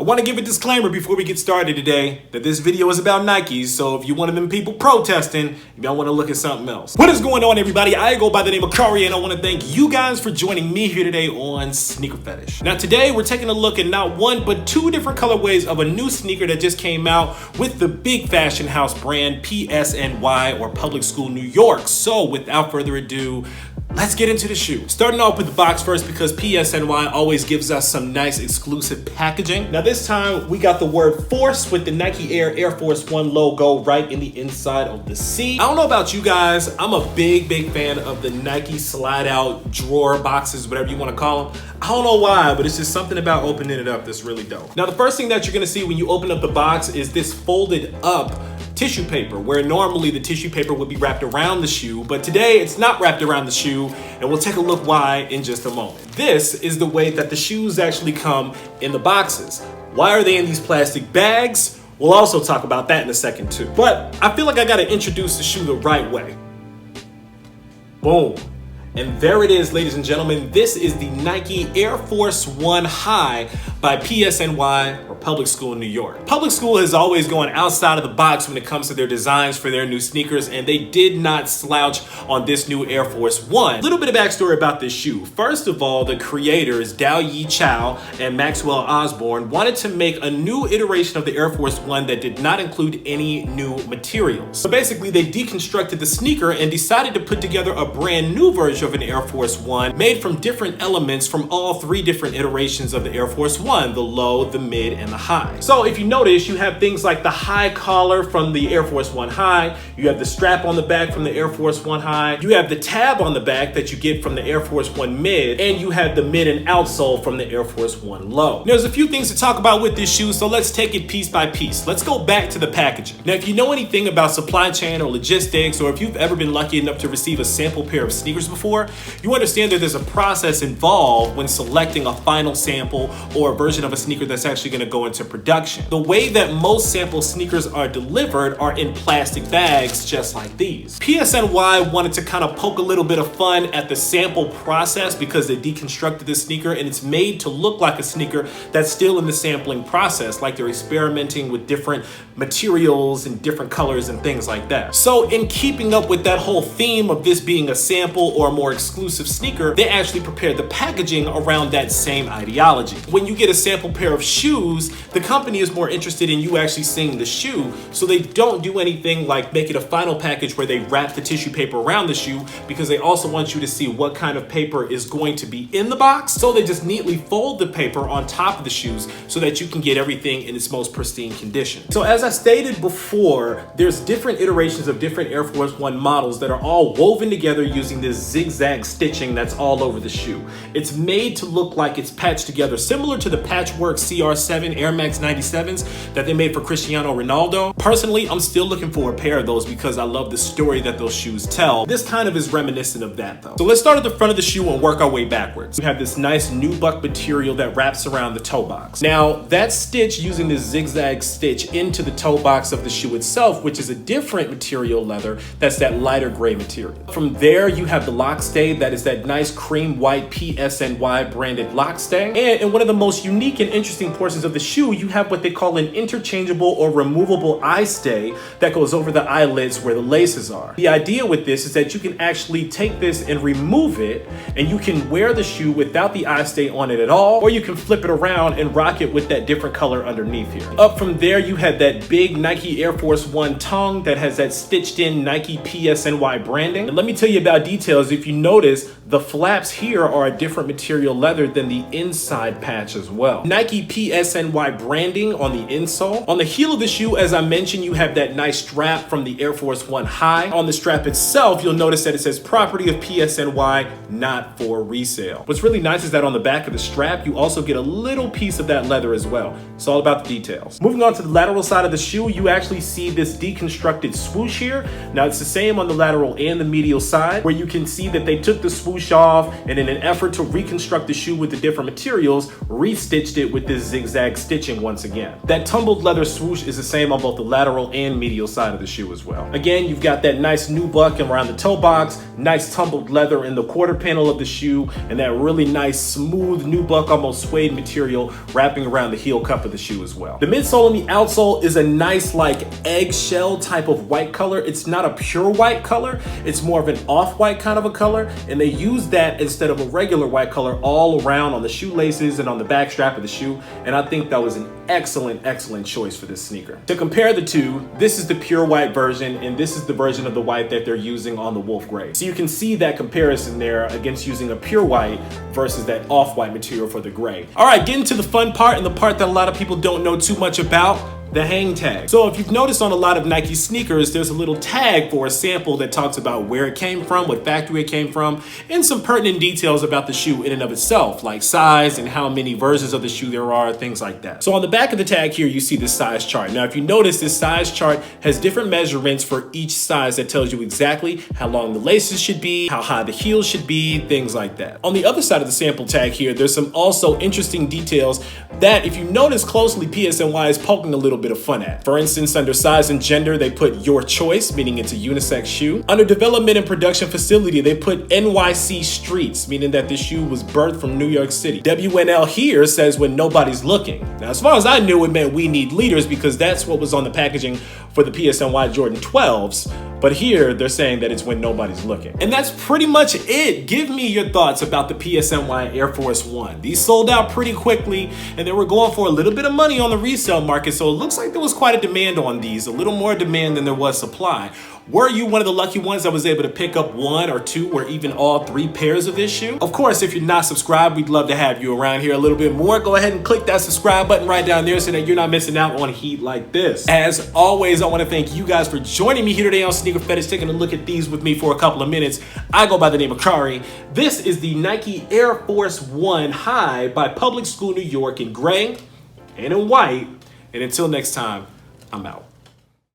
want to give a disclaimer before we get started today that this video is about Nikes, so if you're one of them people protesting, you might want to look at something else. What is going on, everybody? I go by the name of Kari, and I want to thank you guys for joining me here today on SneakerPhetish. Now today we're taking a look at not one but two different colorways of a new sneaker that just came out with the big fashion house brand PSNY, or Public School New York. So without further ado, let's get into the shoe. Starting off with the box first, because PSNY always gives us some nice exclusive packaging. Now this time we got the word Force with the Nike Air Force One logo right in the inside of the C. I don't know about you guys, I'm a big fan of the Nike slide out drawer boxes, whatever you want to call them. I don't know why, but it's just something about opening it up that's really dope. Now the first thing that you're gonna see when you open up the box is this folded up tissue paper, where normally the tissue paper would be wrapped around the shoe, but today it's not wrapped around the shoe, and we'll take a look why in just a moment. This is the way that the shoes actually come in the boxes. Why are they in these plastic bags? We'll also talk about that in a second too. But I feel like I gotta introduce the shoe the right way. Boom. And there it is, ladies and gentlemen. This is the Nike Air Force One High by PSNY, or Public School New York. Public School has always gone outside of the box when it comes to their designs for their new sneakers, and they did not slouch on this new Air Force One. A little bit of backstory about this shoe. First of all, the creators, Dao Yi Chow and Maxwell Osborne, wanted to make a new iteration of the Air Force One that did not include any new materials. So basically, they deconstructed the sneaker and decided to put together a brand new version of an Air Force One made from different elements from all three different iterations of the Air Force One: the low, the mid, and the high. So if you notice, you have things like the high collar from the Air Force One High, you have the strap on the back from the Air Force One High, you have the tab on the back that you get from the Air Force One Mid, and you have the mid and outsole from the Air Force One Low. There's a few things to talk about with this shoe, so let's take it piece by piece. Let's go back to the packaging. Now, if you know anything about supply chain or logistics, or if you've ever been lucky enough to receive a sample pair of sneakers before, you understand that there's a process involved when selecting a final sample or a version of a sneaker that's actually going to go into production. The way that most sample sneakers are delivered are in plastic bags just like these. PSNY wanted to kind of poke a little bit of fun at the sample process because they deconstructed this sneaker and it's made to look like a sneaker that's still in the sampling process, like they're experimenting with different materials and different colors and things like that. So in keeping up with that whole theme of this being a sample or a more exclusive sneaker, they actually prepared the packaging around that same ideology. When you get a sample pair of shoes, the company is more interested in you actually seeing the shoe, so they don't do anything like make it a final package where they wrap the tissue paper around the shoe, because they also want you to see what kind of paper is going to be in the box. So they just neatly fold the paper on top of the shoes so that you can get everything in its most pristine condition. So as I stated before, there's different iterations of different Air Force One models that are all woven together using this zigzag stitching that's all over the shoe. It's made to look like it's patched together, similar to the patchwork CR7 Air Max 97s that they made for Cristiano Ronaldo. Personally, I'm still looking for a pair of those because I love the story that those shoes tell. This kind of is reminiscent of that though. So let's start at the front of the shoe and work our way backwards. We have this nice nubuck material that wraps around the toe box. Now that's stitched using this zigzag stitch into the toe box of the shoe itself, which is a different material leather that's that lighter gray material. From there you have the lock stay that is that nice cream white PSNY branded lock stay. And in one of the most unique and interesting portions of the shoe, you have what they call an interchangeable or removable eye stay that goes over the eyelids where the laces are. The idea with this is that you can actually take this and remove it, and you can wear the shoe without the eye stay on it at all, or you can flip it around and rock it with that different color underneath here. Up from there, you have that big Nike Air Force One tongue that has that stitched in Nike PSNY branding. And let me tell you about details. If you notice, the flaps here are a different material leather than the inside patch as well. Nike PSNY branding on the insole. On the heel of the shoe, as I mentioned, you have that nice strap from the Air Force One High. On the strap itself, you'll notice that it says property of PSNY, not for resale. What's really nice is that on the back of the strap, you also get a little piece of that leather as well. It's all about the details. Moving on to the lateral side of the shoe, you actually see this deconstructed swoosh here. Now it's the same on the lateral and the medial side, where you can see that they took the swoosh off and in an effort to reconstruct the shoe with the different materials, restitched it with this zigzag stitching once again. That tumbled leather swoosh is the same on both the lateral and medial side of the shoe as well. Again, you've got that nice nubuck around the toe box, nice tumbled leather in the quarter panel of the shoe, and that really nice smooth nubuck, almost suede material wrapping around the heel cup of the shoe as well. The midsole and the outsole is a nice like eggshell type of white color. It's not a pure white color, it's more of an off-white kind of a color, and they use that instead of a regular white color all around on the shoelaces and on the back strap of the shoe, and I think that was an excellent choice for this sneaker. To compare the two, this is the pure white version, and this is the version of the white that they're using on the Wolf Gray. So you can see that comparison there against using a pure white versus that off-white material for the gray. All right, getting to the fun part, and the part that a lot of people don't know too much about, the hang tag. So if you've noticed on a lot of Nike sneakers, there's a little tag for a sample that talks about where it came from, what factory it came from, and some pertinent details about the shoe in and of itself, like size and how many versions of the shoe there are, things like that. So on the back of the tag here, you see the size chart. Now, if you notice, this size chart has different measurements for each size that tells you exactly how long the laces should be, how high the heels should be, things like that. On the other side of the sample tag here, there's some also interesting details that, if you notice closely, PSNY is poking a little bit of fun at. For instance, under size and gender, they put your choice, meaning it's a unisex shoe. Under development and production facility, they put NYC streets, meaning that this shoe was birthed from New York City. WNL here says when nobody's looking. Now, as far as I knew, it meant we need leaders because that's what was on the packaging for the PSNY Jordan 12s. But here, they're saying that it's when nobody's looking. And that's pretty much it. Give me your thoughts about the PSNY Air Force One. These sold out pretty quickly, and they were going for a little bit of money on the resale market, so it looks like there was quite a demand on these, a little more demand than there was supply. Were you one of the lucky ones that was able to pick up one or two or even all three pairs of this shoe? Of course, if you're not subscribed, we'd love to have you around here a little bit more. Go ahead and click that subscribe button right down there so that you're not missing out on heat like this. As always, I want to thank you guys for joining me here today on SneakerPhetish, taking a look at these with me for a couple of minutes. I go by the name of Kari. This is the Nike Air Force One High by Public School New York in gray and in white. And until next time, I'm out.